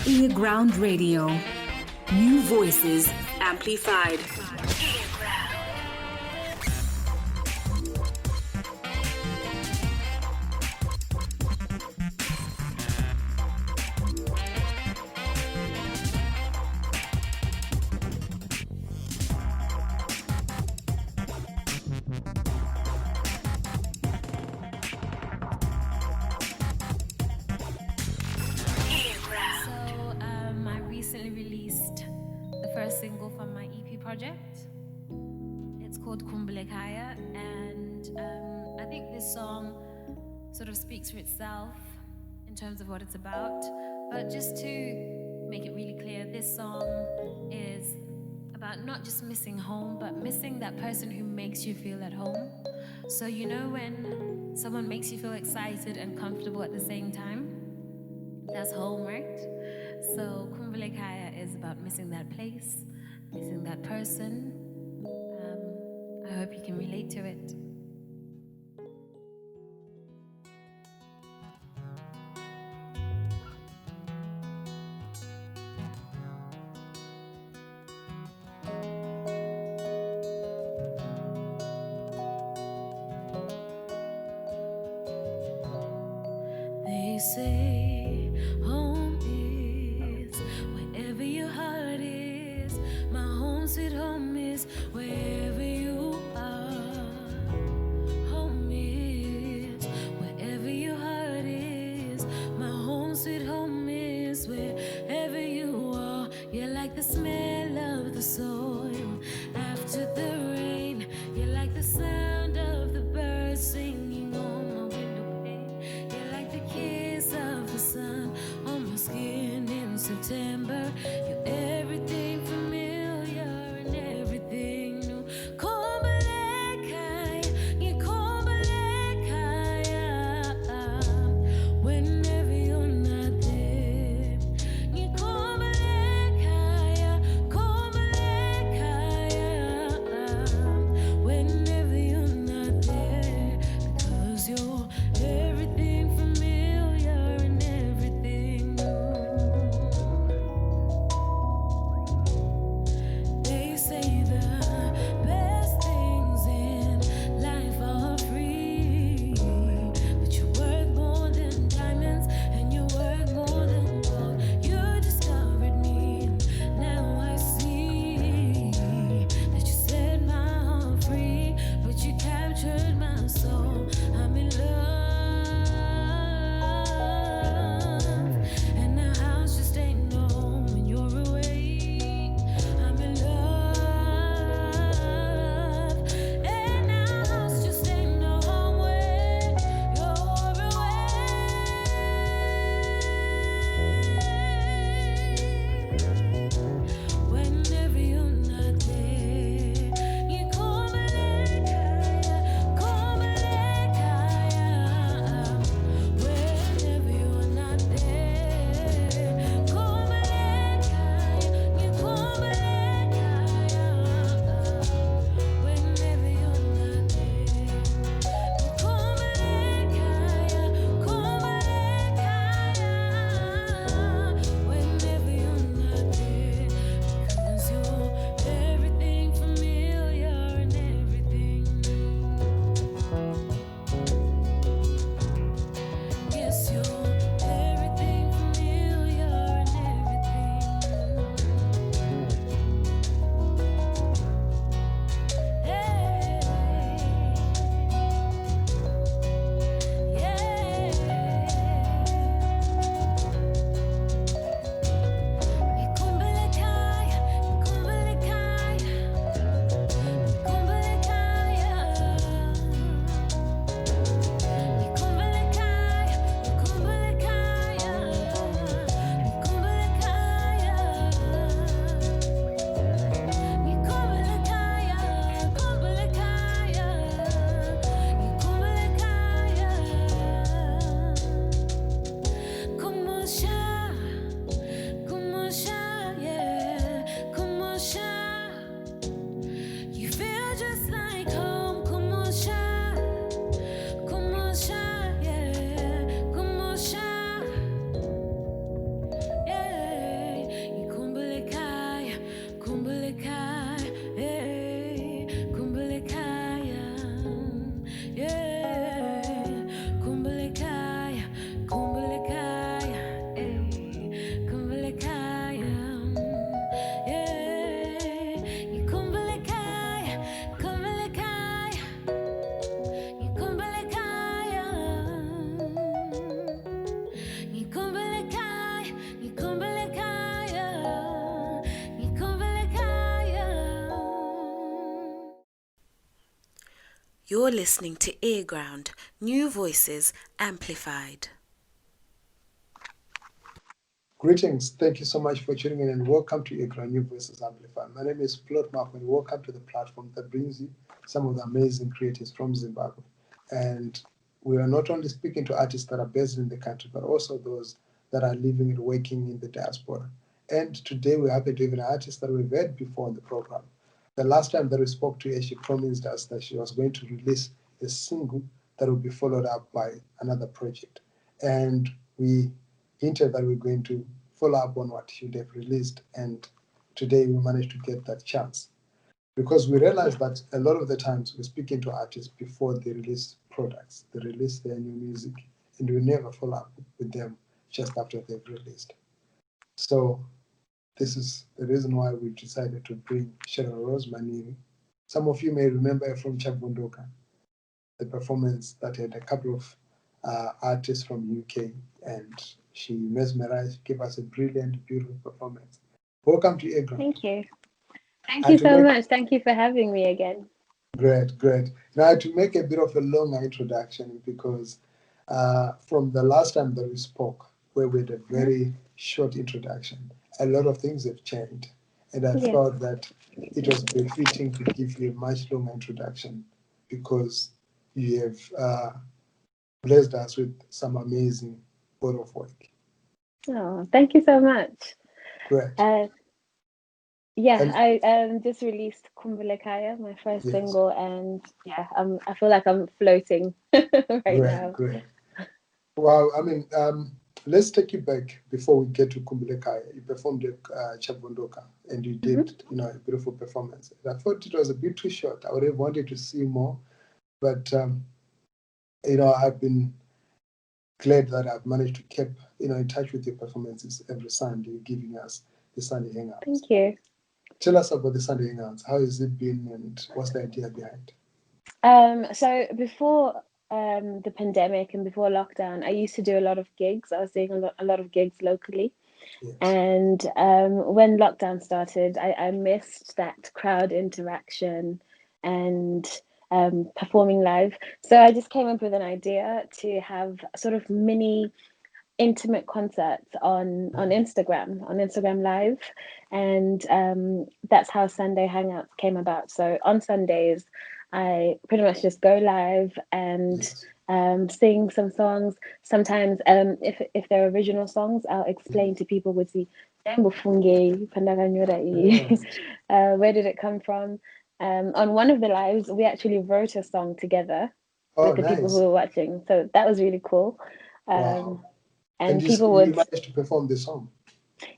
earGROUND Radio. New voices amplified. Single from my EP project. It's called Khumbu'lekhaya, and I think this song sort of speaks for itself in terms of what it's about. But just to make it really clear, this song is about not just missing home, but missing that person who makes you feel at home. So you know when someone makes you feel excited and comfortable at the same time? That's home, right? So Khumbu'lekhaya is about missing that place, missing that person. I hope you can relate to it. They say home is wherever your heart is. My home sweet home is wherever you are. Home is wherever your heart is. My home sweet home is wherever you are. You're like the smell of the soil after the rain. You're like the sound of the birds singing on my window pane. You're like the kiss of the sun on my skin in September. You're everything familiar and everything new. Khumbu'lekhaya, you Khumbu'lekhaya. Whenever you're not there, you Khumbu'lekhaya, Khumbu'lekhaya. Whenever you're not there, because you're everything familiar and everything new. They say the best things in life are free, but you work more than diamonds and you work more than gold. You discovered me, and now I see that you set my heart free, but you captured my soul. I'm in love, and the house just ain't no home when you're away. I'm in love, and the house just ain't no home when you're away. Whenever you're not there, you Khumbu'lekhaya, Khumbu'lekhaya. Whenever you're not there, Khumbu'lekhaya, you Khumbu'lekhaya. Whenever you're not there, you Khumbu'lekhaya, Khumbu'lekhaya. Whenever you're not there, because you're everything familiar and everything new. Yes, you're everything familiar and everything new. Hey, yeah. You Khumbu'lekhaya, you Khumbu'lekhaya, Khumbu'lekhaya. You Khumbu'lekhaya, you Khumbu'lekhaya, Khumbu'lekhaya. You Khumbu'lekhaya, Khumbu'lekhaya, you Khumbu'lekhaya. Kumusha, kumusha, yeah, kumusha. You feel just like home, kumusha, kumusha, yeah, kumusha, yeah. You're listening to earGROUND, new voices amplified. Greetings. Thank you so much for tuning in and welcome to earGROUND, New Voices Amplified. My name is Plot Mhako and welcome to the platform that brings you some of the amazing creators from Zimbabwe. And we are not only speaking to artists that are based in the country, but also those that are living and working in the diaspora. And today we happen to have an artist that we've heard before on the program. The last time that we spoke to her, she promised us that she was going to release a single that will be followed up by another project. And we hinted that we're going to follow up on what she would have released, and today we managed to get that chance because we realized that a lot of the times we're speaking to artists before they release products, they release their new music, and we never follow up with them just after they've released. So this is the reason why we decided to bring SHARONROSE Khumbu'lekhaya. Some of you may remember her from Chavundoka, the performance that had a couple of artists from UK, and she mesmerized, gave us a brilliant, beautiful performance. Welcome to earGROUND. Thank you. Thank you so much. Thank you for having me again. Great. Now, to make a bit of a longer introduction, because from the last time that we spoke, where we had a very short introduction, a lot of things have changed. And I thought that it was befitting to give you a much longer introduction because you have blessed us with some amazing body of work. Oh, thank you so much. Great. I just released Khumbu'lekhaya, my first single, and I feel like I'm floating now. Great. Wow, I mean, let's take you back before we get to Khumbu'lekhaya. You performed at Chavundoka and you did, a beautiful performance. I thought it was a bit too short. I would have wanted to see more, but I've been glad that I've managed to keep, in touch with your performances every Sunday, giving us the Sunday Hangouts. Thank you. Tell us about the Sunday Hangouts. How has it been and what's the idea behind? So before the pandemic and before lockdown, I used to do a lot of gigs. I was doing a lot of gigs locally. Yes. And when lockdown started, I missed that crowd interaction and performing live. So I just came up with an idea to have sort of mini intimate concerts on Instagram Live, and that's how Sunday Hangouts came about. So on Sundays, I pretty much just go live and sing some songs. Sometimes, if they're original songs, I'll explain to people with the where did it come from. On one of the lives, we actually wrote a song together with the people who were watching. So that was really cool. Wow. And people would managed to perform the song.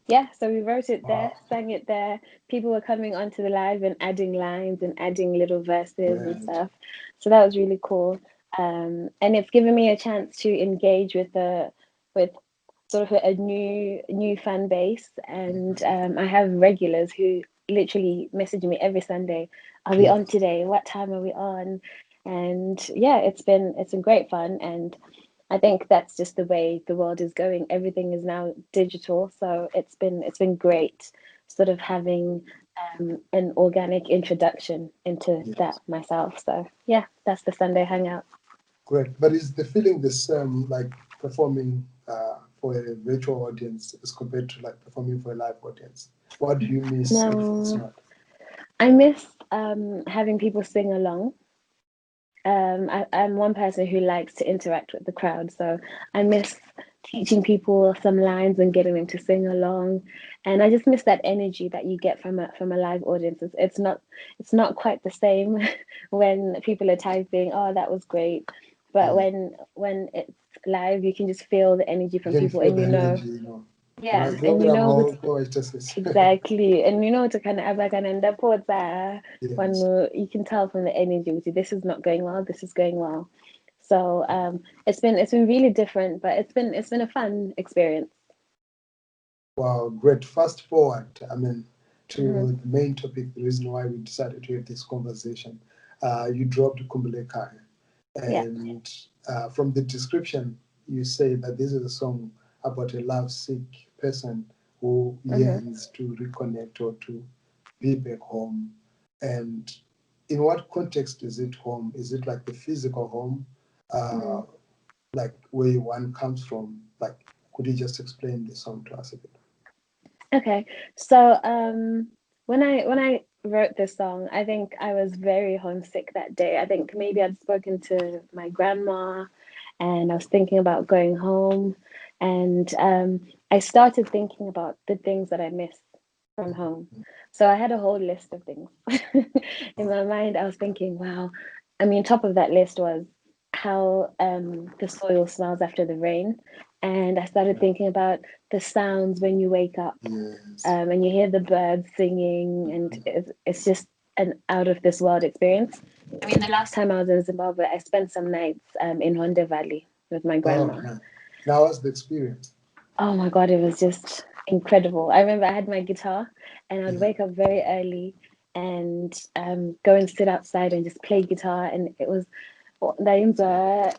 Yeah, so we wrote it there, sang it there. People were coming onto the live and adding lines and adding little verses and stuff. So that was really cool. And it's given me a chance to engage with sort of a new fan base. And I have regulars who literally message me every Sunday. Are we on today? What time are we on? And it's been great fun. And I think that's just the way the world is going. Everything is now digital, so it's been great, sort of having an organic introduction into that myself. So that's the Sunday Hangout. Great, but is the feeling the same, like performing for a virtual audience as compared to like performing for a live audience? What do you miss if it's not? I miss having people sing along. I'm one person who likes to interact with the crowd, so I miss teaching people some lines and getting them to sing along, and I just miss that energy that you get from a live audience. It's not quite the same when people are typing, "Oh, that was great," but when it's live, you can just feel the energy from people, and exactly, and to kind of when you can tell from the energy, this is not going well, this is going well. So it's been really different, but it's been a fun experience. Wow, great. Fast forward, to the main topic, the reason why we decided to have this conversation. You dropped Khumbu'lekhaya, and from the description, you say that this is a song about a lovesick person who yearns to reconnect or to be back home. And in what context is it home? Is it like the physical home, like where one comes from? Like, could you just explain the song to us a bit? Okay, so when I wrote this song, I think I was very homesick that day. I think maybe I'd spoken to my grandma, and I was thinking about going home, and I started thinking about the things that I miss from home. So I had a whole list of things in my mind. I was thinking, wow. I mean, top of that list was how the soil smells after the rain, and I started thinking about the sounds when you wake up, Yes. and you hear the birds singing, and it's just an out of this world experience. I mean, the last time I was in Zimbabwe, I spent some nights in Honda Valley with my Oh, grandma. man. Now, what's the experience? Oh my God, it was just incredible. I remember I had my guitar, and I'd wake up very early and go and sit outside and just play guitar. And it was jongwe,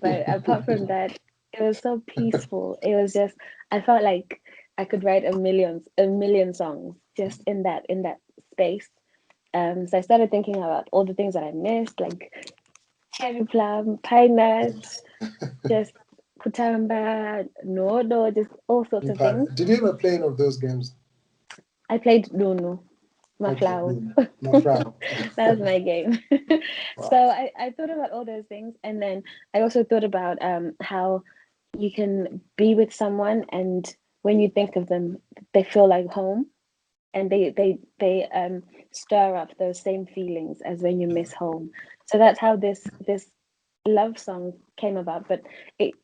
but apart from that, it was so peaceful. It was just, I felt like I could write a million songs just in that space. So I started thinking about all the things that I missed, like cherry plum, pine nuts, just kutamba, no, just all sorts of things. Did you ever play any of those games? I played Nunu, Okay, Maflau. Mafrao. That was my game. So Wow. I thought about all those things, and then I also thought about how you can be with someone, and when you think of them, they feel like home, and they stir up those same feelings as when you miss home. So that's how this love song came about. But it,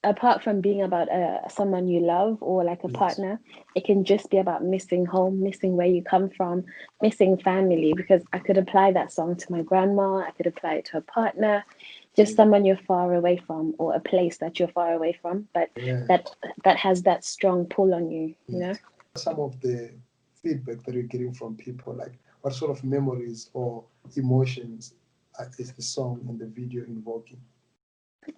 apart from being about someone you love or like a Yes. partner, it can just be about missing home, missing where you come from, missing family. Because I could apply that song to my grandma, I could apply it to a partner, just someone you're far away from, or a place that you're far away from, but Yeah. that has that strong pull on you, you know. Some of the feedback that you're getting from people, like what sort of memories or emotions is the song and the video invoking?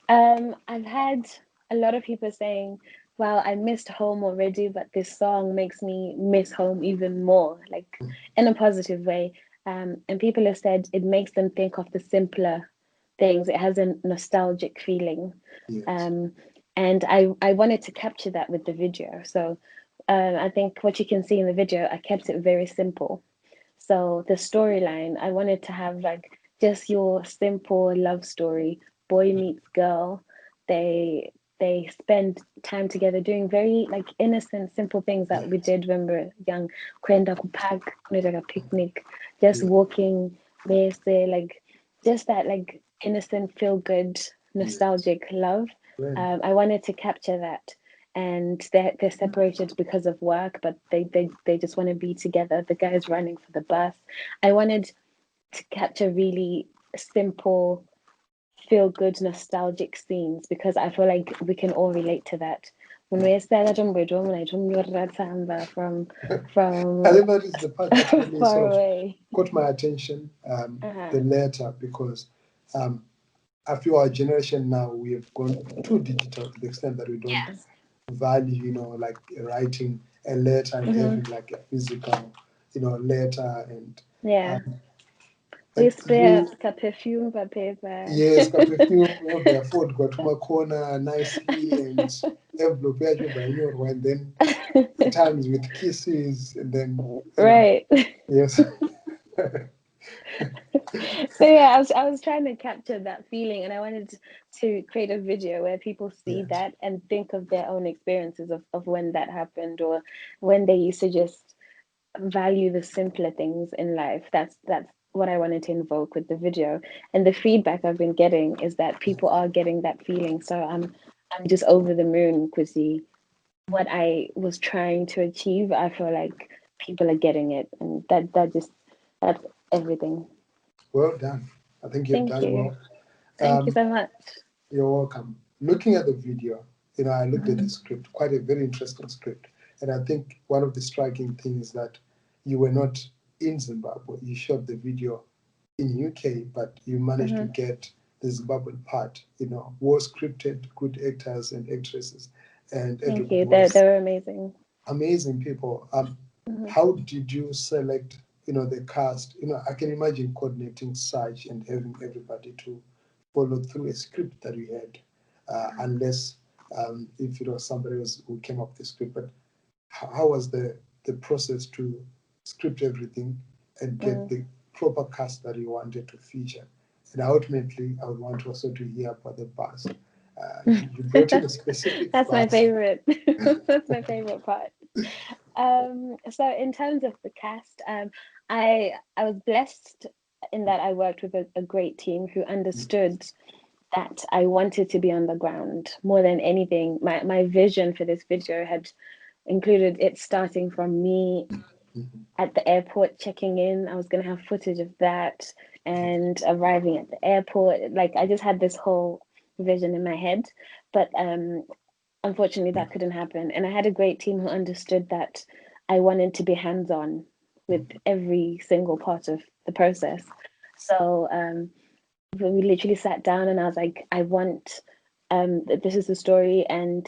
I've had a lot of people saying, "Wow, I missed home already, but this song makes me miss home even more," like in a positive way. And people have said it makes them think of the simpler things. It has a nostalgic feeling. Yes. And I wanted to capture that with the video. So I think what you can see in the video, I kept it very simple. So the storyline, I wanted to have like just your simple love story. Boy meets girl. They spend time together doing very like innocent, simple things that we did when we were young. Kwenda ku park, like a picnic, just walking, say like just that like innocent, feel good, nostalgic love. Right. I wanted to capture that, and they're separated because of work, but they just want to be together. The guy's running for the bus. I wanted to capture really simple, feel good, nostalgic scenes because I feel like we can all relate to that. When we say that from I think that is the part that really far sort of away. caught my attention, Uh-huh. the letter, because I feel our generation now, we have gone too digital to the extent that we don't Yes. value, like writing a letter and having like a physical, letter Yeah. um, We and spray a perfume for paper. yes, ka perfume of the food got to my corner nicely and envelope by your and then times with kisses and then Right. yes. So yeah, I was trying to capture that feeling, and I wanted to create a video where people see Yes. that and think of their own experiences of when that happened, or when they used to just value the simpler things in life. That's what I wanted to invoke with the video. And the feedback I've been getting is that people are getting that feeling. So I'm just over the moon because what I was trying to achieve, I feel like people are getting it, and that's everything. Well done. I think you've Thank done you. well. Thank you so much. You're welcome. Looking at the video, I looked at the script, quite a very interesting script. And I think one of the striking things is that you were not in Zimbabwe. You shot the video in UK, but you managed to get the Zimbabwean part, well scripted, good actors and actresses, and Thank everybody you. They was were amazing. amazing people. Mhm. How did you select the cast, I can imagine coordinating such and having everybody to follow through a script that we had, unless if it was somebody else who came up with the script. But how was the process to script everything and get the proper cast that you wanted to feature? And ultimately, I would want also to hear about the bus. You brought in a specific That's bus. my favorite. That's my favorite part. So in terms of the cast, I was blessed in that I worked with a great team who understood that I wanted to be on the ground more than anything. My vision for this video had included it starting from me at the airport checking in. I was going to have footage of that and arriving at the airport. Like I just had this whole vision in my head, but unfortunately that couldn't happen. And I had a great team who understood that I wanted to be hands-on with every single part of the process. So we literally sat down and I was like, I want this is the story. And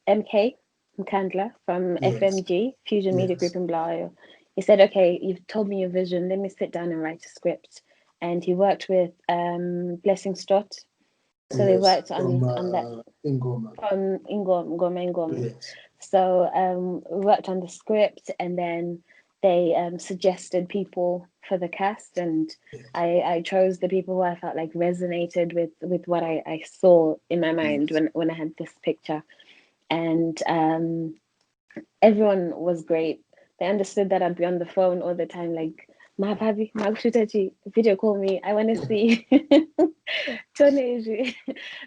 MK Mkandla from Yes. FMG, Fusion Media Group in Blayo, he said, okay, you've told me your vision, let me sit down and write a script. And he worked with Blessing Stott. So they worked on that Ingoma. from Ngoma. Yes. So we worked on the script, and then they suggested people for the cast, and I chose the people who I felt like resonated with what I saw in my mind when I had this picture. And everyone was great. They understood that I'd be on the phone all the time, like, Mahababi, Magushutaji, video call me. I want to see Tone.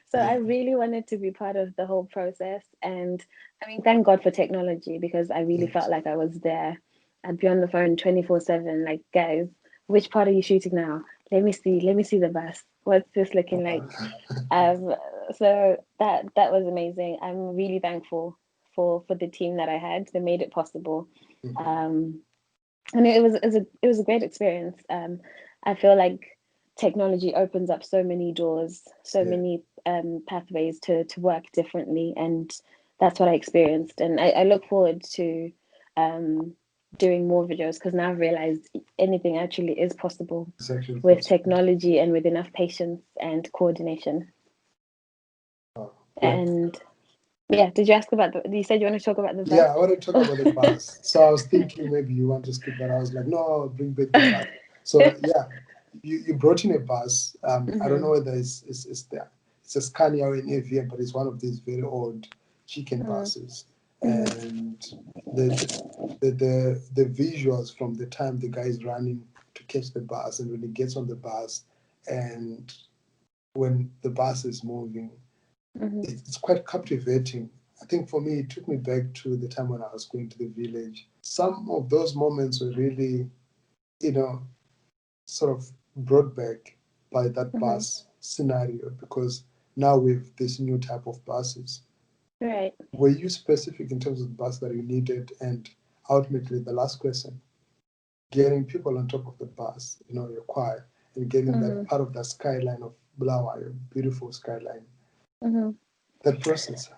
So I really wanted to be part of the whole process. And I mean, thank God for technology, because I really felt like I was there. I'd be on the phone 24/7, like, guys, which part are you shooting now? Let me see the bus. What's this looking like? Um, so that was amazing. I'm really thankful for the team that I had. They made it possible. And it was a great experience. I feel like technology opens up so many doors, so many pathways to work differently, and that's what I experienced. And I look forward to doing more videos, because now I've realized anything actually is possible with technology and with enough patience and coordination. And yeah, did you ask about you said you want to talk about the bus? Yeah, I want to talk about the bus. So I was thinking maybe you want to skip that. I was like, no, bring back the bus. So yeah, you brought in a bus. I don't know whether it's there. It's a Scania or an AVM, but it's one of these very old chicken buses. And the visuals from the time the guy is running to catch the bus, and when he gets on the bus, and when the bus is moving, it's quite captivating. I think for me, it took me back to the time when I was going to the village. Some of those moments were really, sort of brought back by that bus scenario, because now we have this new type of buses. Right. Were you specific in terms of the bus that you needed? And ultimately, the last question, getting people on top of the bus, your choir, and getting that part of the skyline of Bulawayo, beautiful skyline. That process.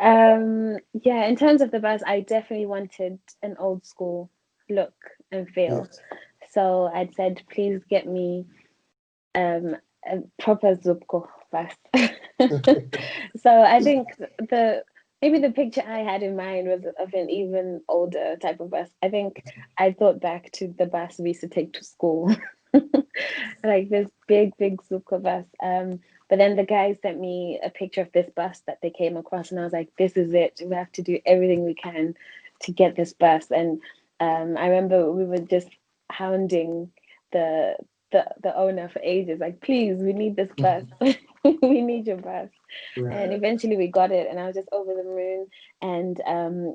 Yeah, in terms of the bus, I definitely wanted an old school look and feel. So I'd said, please get me a proper Zupko bus. So I think maybe the picture I had in mind was of an even older type of bus. I think I thought back to the bus we used to take to school. Like this big Zupko bus. But then the guys sent me a picture of this bus that they came across, and I was like, this is it. We have to do everything we can to get this bus. And I remember we were just hounding the owner for ages, like, please, we need this bus. We need your bus. And eventually we got it, and I was just over the moon. And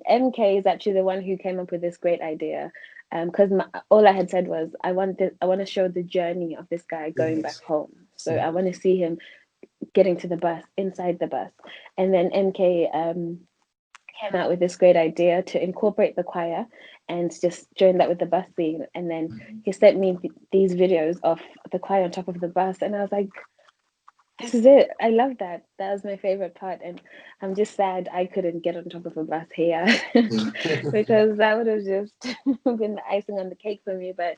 MK is actually the one who came up with this great idea, because all I had said was, I want to show the journey of this guy going back home. So I want to see him getting to the bus, inside the bus. And then MK came out with this great idea to incorporate the choir and just join that with the bus scene. And then he sent me these videos of the choir on top of the bus, and I was like, This is it. I love that. That was my favorite part, and I'm just sad I couldn't get on top of a bus here because that would have just been the icing on the cake for me. But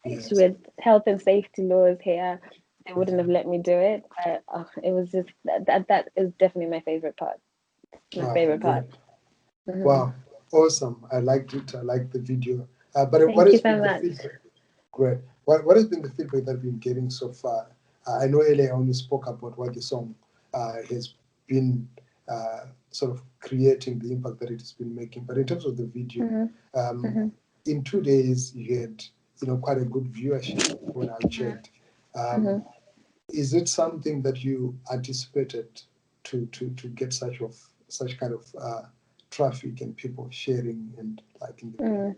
Yes. with health and safety laws here, they wouldn't have let me do it. But it was just that is definitely my favorite part. My favorite part. Great. Hmm. Wow, awesome. I liked it. I liked the video. But what Thank you has so been the much. feedback? Great. What has been the feedback that we've been getting so far? I know earlier on you spoke about what the song has been sort of creating, the impact that it has been making. But in terms of the video, Hmm. um, Hmm. in 2 days you had quite a good viewership when I checked. Hmm. Um, is it something that you anticipated to get such kind of traffic and people sharing and liking the video?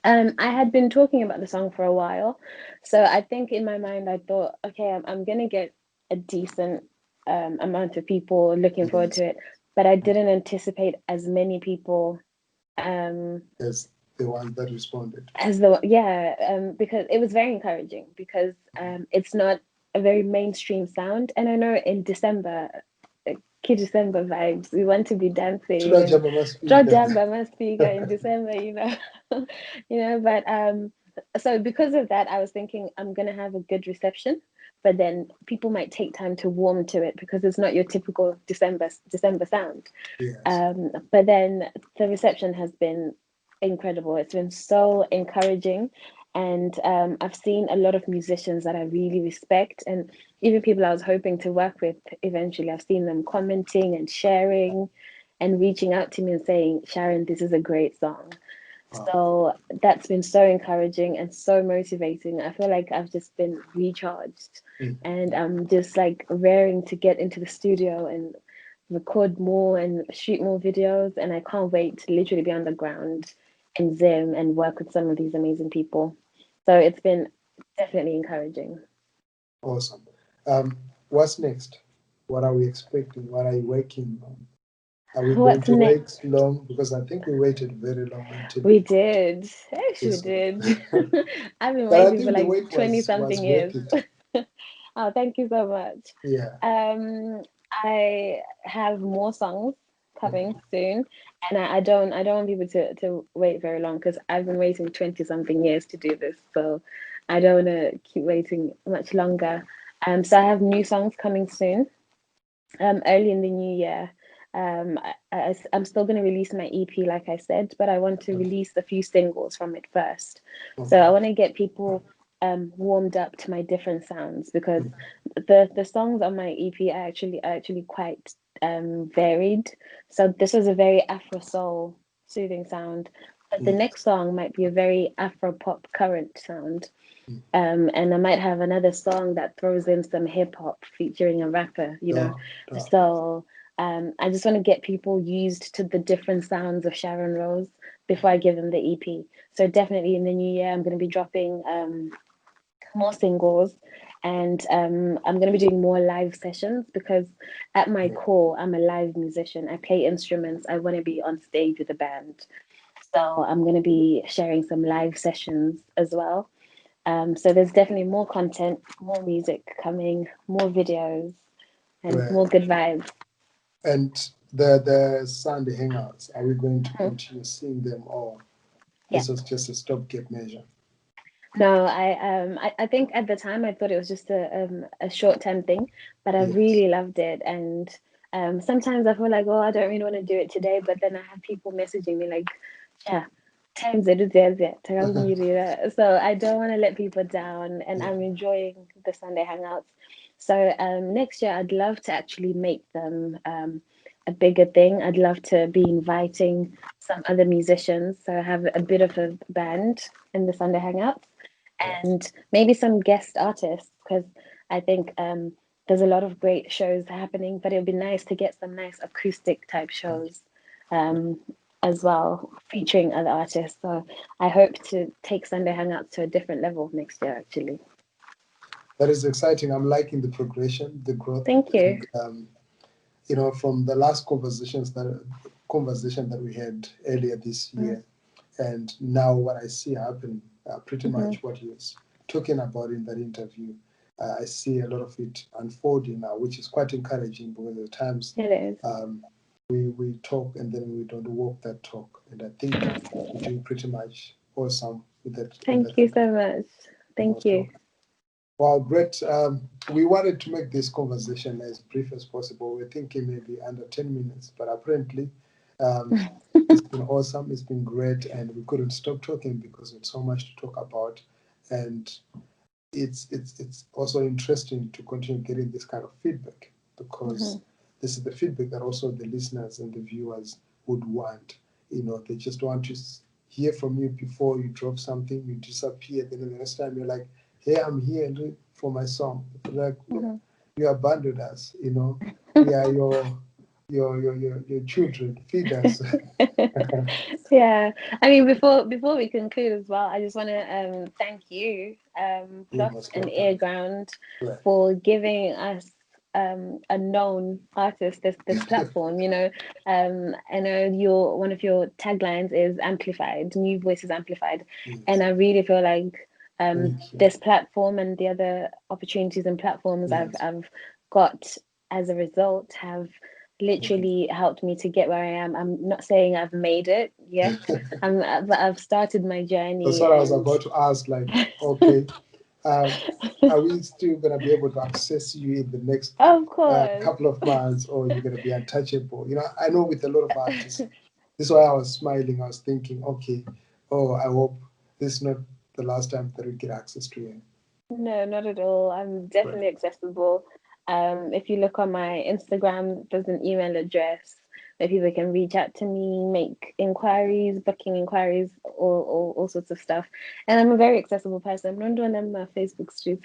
Mm. I had been talking about the song for a while, so I think in my mind I thought, okay, I'm gonna get a decent amount of people looking forward Yes, to it, but I didn't anticipate as many people um, as the ones that responded. as the yeah because it was very encouraging because it's not a very mainstream sound, and I know in December, key December vibes, we want to be dancing and Chirajamba must draw speak. jamba must speaker in December, but so because of that, I was thinking I'm gonna have a good reception, but then people might take time to warm to it because it's not your typical December sound. Yes. But then the reception has been incredible. It's been so encouraging. And I've seen a lot of musicians that I really respect, and even people I was hoping to work with eventually. I've seen them commenting and sharing and reaching out to me and saying, Sharon, this is a great song. Wow. So that's been so encouraging and so motivating. I feel like I've just been recharged, Mm. and I'm just like raring to get into the studio and record more and shoot more videos. And I can't wait to literally be on the ground in Zim and work with some of these amazing people. So it's been definitely encouraging. Awesome. What's next? What are we expecting? What are you working on? Are we going What's to next? wait long? Because I think we waited very long until We did. Actually, we this one. did. I've been But I waiting for think the like wait 20 was something years. worth it. Oh, thank you so much. Yeah. I have more songs coming Mhm. soon, and I don't want people to wait very long because I've been waiting 20 something years to do this, so I don't want to keep waiting much longer. So I have new songs coming soon, early in the new year. I'm still going to release my EP, like I said, but I want to release a few singles from it first. So I Okay. want to get people warmed up to my different sounds because the songs on my EP are actually quite varied. So this was a very Afro soul soothing sound, but the Yes. next song might be a very Afro pop current sound. Mm. And I might have another song that throws in some hip hop featuring a rapper, Oh, oh, So I just want to get people used to the different sounds of Sharon Rose before I give them the EP. So definitely in the new year, I'm going to be dropping more singles, and I'm going to be doing more live sessions because at my great. core, I'm a live musician. I play instruments. I want to be on stage with a band. So I'm going to be sharing some live sessions as well. So there's definitely more content, more music coming, more videos, and more Great. good vibes. And the Sunday hangouts, are we going to Mhm. continue seeing them, or Yeah. this was just a stopgap measure? No, I think at the time I thought it was just a short term thing, but I Yes. really loved it. And sometimes I feel like, oh, I don't really want to do it today, but then I have people messaging me like, yeah, times it is there, so I don't want to let people down, and Yeah. I'm enjoying the Sunday hangouts. So next year I'd love to actually make them a bigger thing. I'd love to be inviting some other musicians, so I have a bit of a band in the Sunday hangouts Yes. and maybe some guest artists because I think there's a lot of great shows happening, but it would be nice to get some nice acoustic type shows um, as well, featuring other artists. So I hope to take Sunday Hangouts to a different level next year, actually. That is exciting. I'm liking the progression, the growth, Thank you. and from the last conversation that we had earlier this Mm-hmm. year, and now what I see happen, pretty Mm-hmm. much what you was talking about in that interview. I see a lot of it unfolding now, which is quite encouraging because at times It is. we talk and then we don't walk that talk. And I think you're doing pretty much awesome with that. Thank you so much. Thank you. Wow, great. We wanted to make this conversation as brief as possible. We're thinking maybe under 10 minutes, but apparently it's been awesome. It's been great, and we couldn't stop talking because there's so much to talk about. And it's also interesting to continue getting this kind of feedback because this is the feedback that also the listeners and the viewers would want. They just want to hear from you before you drop something, you disappear, then the next time you're like, hey, I'm here for my song. Like, look, you abandoned us, we are your children, feed us. Yeah, I mean, before we conclude as well, I just want to thank you, Plot and earGROUND, for giving us a known artist this platform. I know one of your taglines is amplified, new voices amplified, and I really feel like this platform and the other opportunities and platforms I've got as a result have literally helped me to get where I am. I'm not saying I've made it yet, but I've started my journey. That's what I was about to ask. Like, okay, are we still gonna be able to access you in the next of course couple of months, or you're gonna be untouchable? I know with a lot of artists, this is why I was smiling. I was thinking, okay, I hope this is not the last time that we get access to you. No, not at all. I'm definitely accessible. If you look on my Instagram, there's an email address where people can reach out to me, make inquiries, booking inquiries, all sorts of stuff. And I'm a very accessible person. I'm not doing them on my Facebook streets.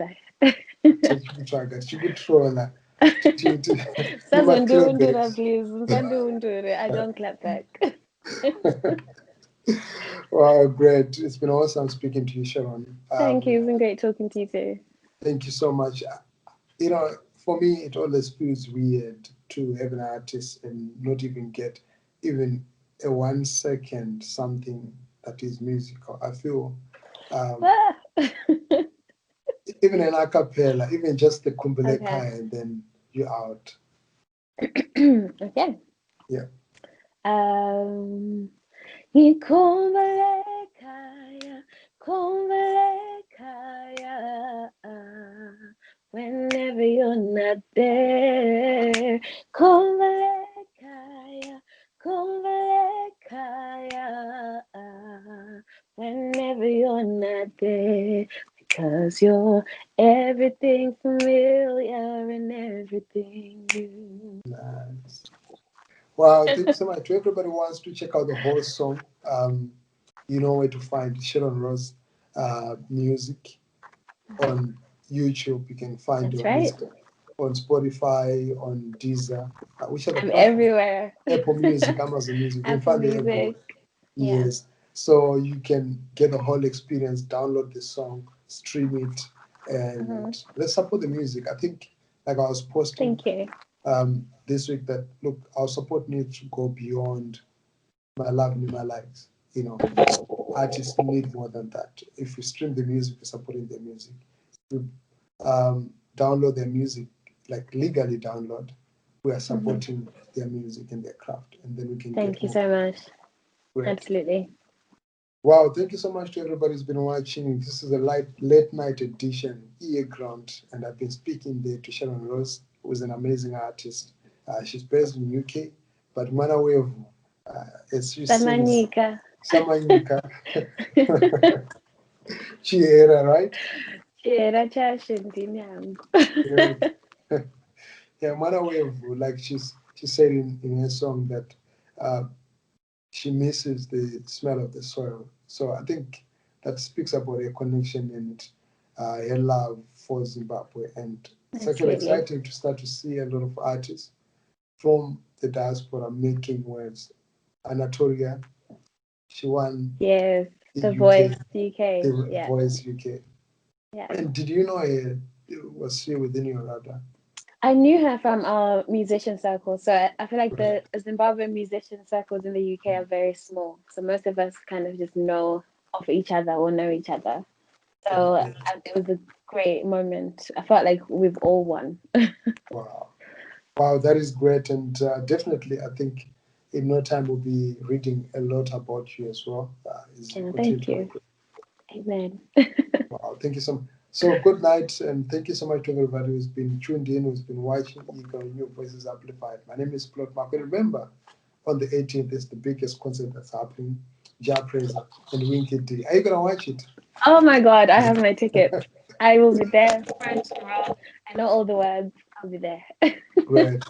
Someone don't do that, please. Don't do it. I don't clap back. Wow, great. It's been awesome speaking to you, Sharon. Thank you. It's been great talking to you too. Thank you so much. For me, it always feels weird to have an artist and not even get even a 1 second something that is musical. I feel even an a cappella, even just the Khumbu'lekhaya, and then you're out. Okay. Yeah. Khumbu'lekhaya, whenever you're not there. Khumbu'lekhaya, whenever you're not there. Because you're everything familiar and everything new. Nice. Wow, thank you so much. To everybody who wants to check out the whole song, you know where to find SHARONROSE music on YouTube. You can find your music on Spotify, on Deezer, which are the platforms? Everywhere. Apple Music, Amazon Music. You can Apple find Music. it. Yes. So you can get the whole experience, download the song, stream it, and let's support the music. I think, like I was posting this week, that look, our support needs to go beyond my love and my likes. Artists need more than that. If we stream the music, we're supporting their music. If we download their music, like legally download, we are supporting their music and their craft, and then we can. Thank you so much. Great. Absolutely. Wow, thank you so much to everybody who's been watching. This is a late night edition, earGROUND, and I've been speaking there to SHARONROSE, who's an amazing artist. She's based in UK, but Manawevu, as she Samanyika. Chiera, right? Chiera chashindinyangu. Yeah, Manawevu, like she said in her song that she misses the smell of the soil. So I think that speaks about her connection and her love for Zimbabwe. And it's actually exciting to start to see a lot of artists from the diaspora making waves. Anatolia, she won. Yes, the Voice UK. The Voice UK. Yeah. And did you know was she within your radar? I knew her from our musician circle. So I feel like the Zimbabwean musician circles in the UK are very small. So most of us kind of just know of each other or know each other. So it was a great moment. I felt like we've all won. Wow. Wow, that is great. And definitely, I think in no time we'll be reading a lot about you as well. As you continue Thank to you. work. Amen. Wow, thank you so much. So good night, and thank you so much to everybody who's been tuned in, who's been watching New Voices Amplified. My name is Plot Mhako. Remember, on the 18th is the biggest concert that's happening, Jah Praiser and Winky D. Are you gonna watch it? Oh my God, I have my ticket. I will be there, front row. I know all the words. I'll be there. Great.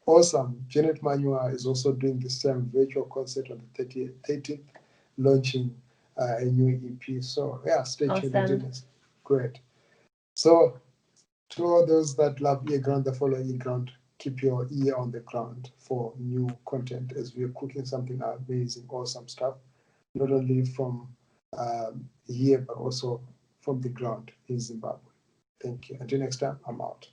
Awesome. Janet Manua is also doing the same virtual concert on the 13th, launching a new EP. So yeah, stay tuned. Awesome. Great. So to all those that love earGROUND, that follow earGROUND, keep your ear on the ground for new content as we're cooking something amazing, awesome stuff, not only from here, but also from the ground in Zimbabwe. Thank you. Until next time, I'm out.